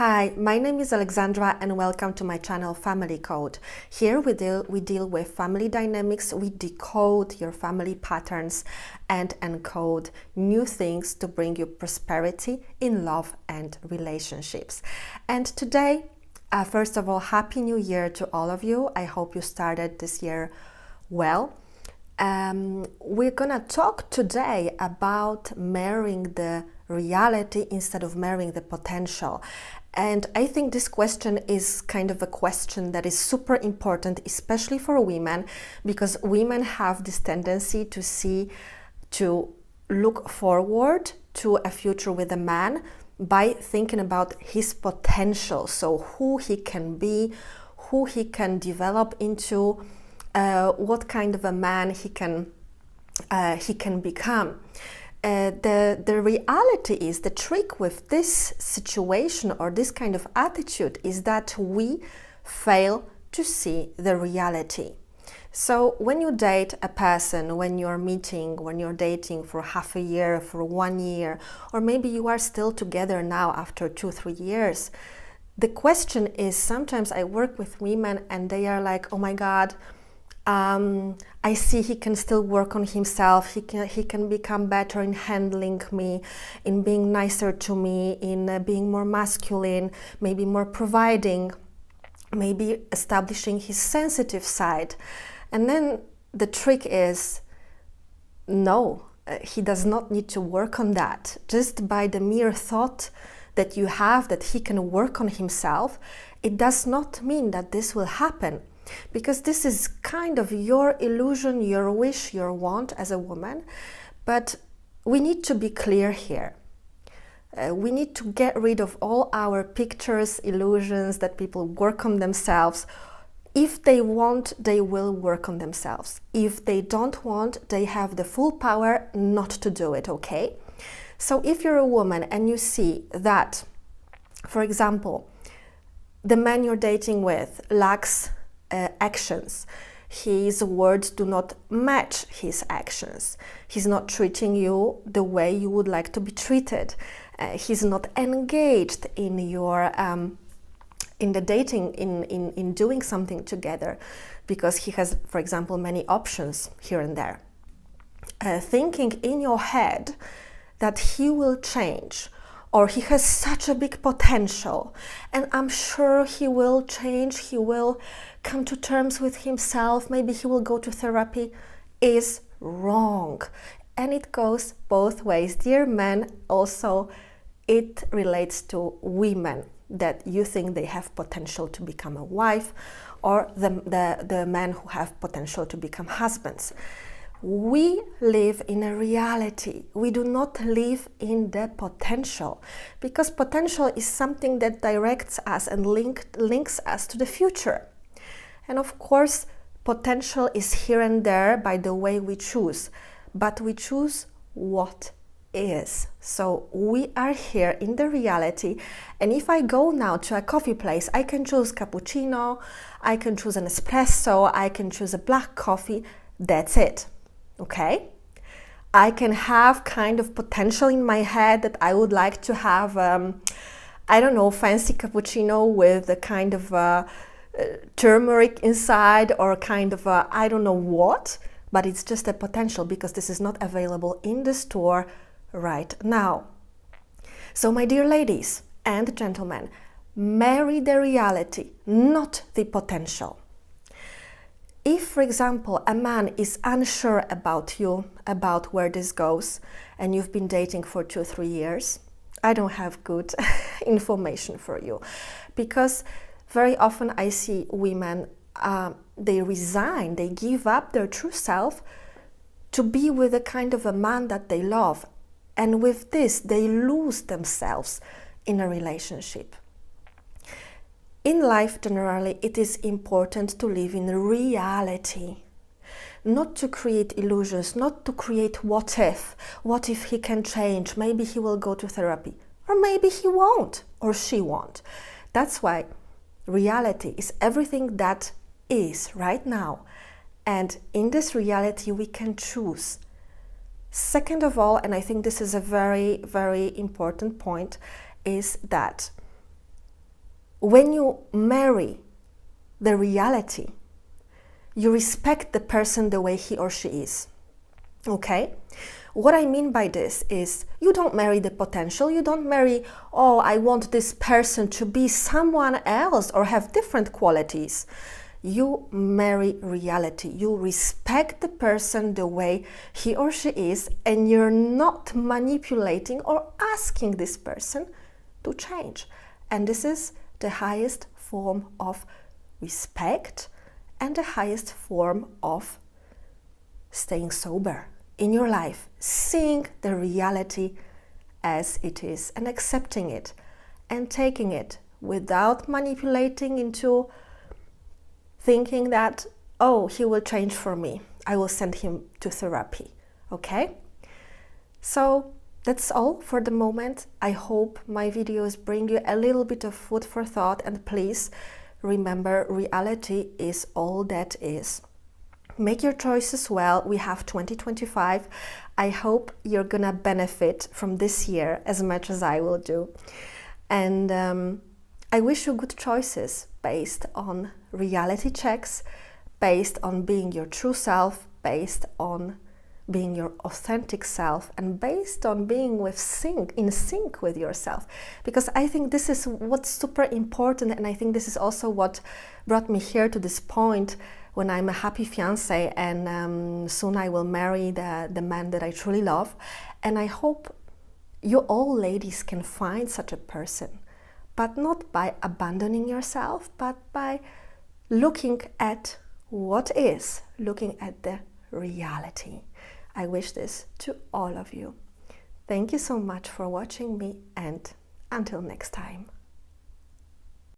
Hi, my name is Alexandra and welcome to my channel Family Code. Here we deal with family dynamics, we decode your family patterns and encode new things to bring you prosperity in love and relationships. And today, first of all, Happy New Year to all of you. I hope you started this year well. We're gonna talk today about marrying the reality instead of marrying the potential. And I think this question is kind of a question that is super important, especially for women, because women have this tendency to look forward to a future with a man by thinking about his potential. So who he can be, who he can develop into, what kind of a man he can become. The reality is, the trick with this situation or this kind of attitude is that we fail to see the reality. So when you date a person, when you're dating for half a year, for 1 year, or maybe you are still together now after 2-3 years, the question is, sometimes I work with women and they are like, oh my God, I see he can still work on himself, he can become better in handling me, in being nicer to me, in being more masculine, maybe more providing, maybe establishing his sensitive side. And then the trick is, no, he does not need to work on that. Just by the mere thought that you have that he can work on himself, it does not mean that this will happen. Because this is kind of your illusion, your wish, your want as a woman. But we need to be clear here. We need to get rid of all our pictures, illusions that people work on themselves. If they want, they will work on themselves. If they don't want, they have the full power not to do it, okay? So if you're a woman and you see that, for example, the man you're dating with lacks actions. His words do not match his actions. He's not treating you the way you would like to be treated. He's not engaged in your in the dating, in doing something together, because he has, for example, many options here and there. Thinking in your head that he will change, or he has such a big potential, and I'm sure he will change, he will come to terms with himself, maybe he will go to therapy, is wrong. And it goes both ways. Dear men, also it relates to women, that you think they have potential to become a wife, or the men who have potential to become husbands. We live in a reality. We do not live in the potential, because potential is something that directs us and links us to the future. And of course, potential is here and there by the way we choose, but we choose what is. So we are here in the reality, and if I go now to a coffee place, I can choose cappuccino, I can choose an espresso, I can choose a black coffee, that's it. Okay, I can have kind of potential in my head that I would like to have, I don't know, fancy cappuccino with a kind of turmeric inside, or kind of I don't know what, but it's just a potential because this is not available in the store right now. So my dear ladies and gentlemen, marry the reality, not the potential. If, for example, a man is unsure about you, about where this goes, and you've been dating for 2-3 years, I don't have good information for you. Because very often I see women, they resign, they give up their true self to be with a kind of a man that they love. And with this, they lose themselves in a relationship. In life, generally, it is important to live in reality, not to create illusions, not to create what if he can change, maybe he will go to therapy, or maybe he won't, or she won't. That's why reality is everything that is right now, and in this reality we can choose. Second of all, and I think this is a very, very important point, is that when you marry the reality, you respect the person the way he or she is. Okay? What I mean by this is you don't marry the potential, you don't marry, oh, I want this person to be someone else or have different qualities. You marry reality. You respect the person the way he or she is, and you're not manipulating or asking this person to change. And this is the highest form of respect and the highest form of staying sober in your life, seeing the reality as it is and accepting it and taking it without manipulating into thinking that, oh, he will change for me, I will send him to therapy. Okay? So that's all for the moment. I hope my videos bring you a little bit of food for thought, and please remember, reality is all that is. Make your choices well. We have 2025. I hope you're gonna benefit from this year as much as I will do. And I wish you good choices based on reality checks, based on being your true self, based on being your authentic self, and based on being in sync with yourself. Because I think this is what's super important, and I think this is also what brought me here to this point when I'm a happy fiancé, and soon I will marry the man that I truly love. And I hope you all ladies can find such a person, but not by abandoning yourself, but by looking at what is, looking at the reality. I wish this to all of you. Thank you so much for watching me, and until next time.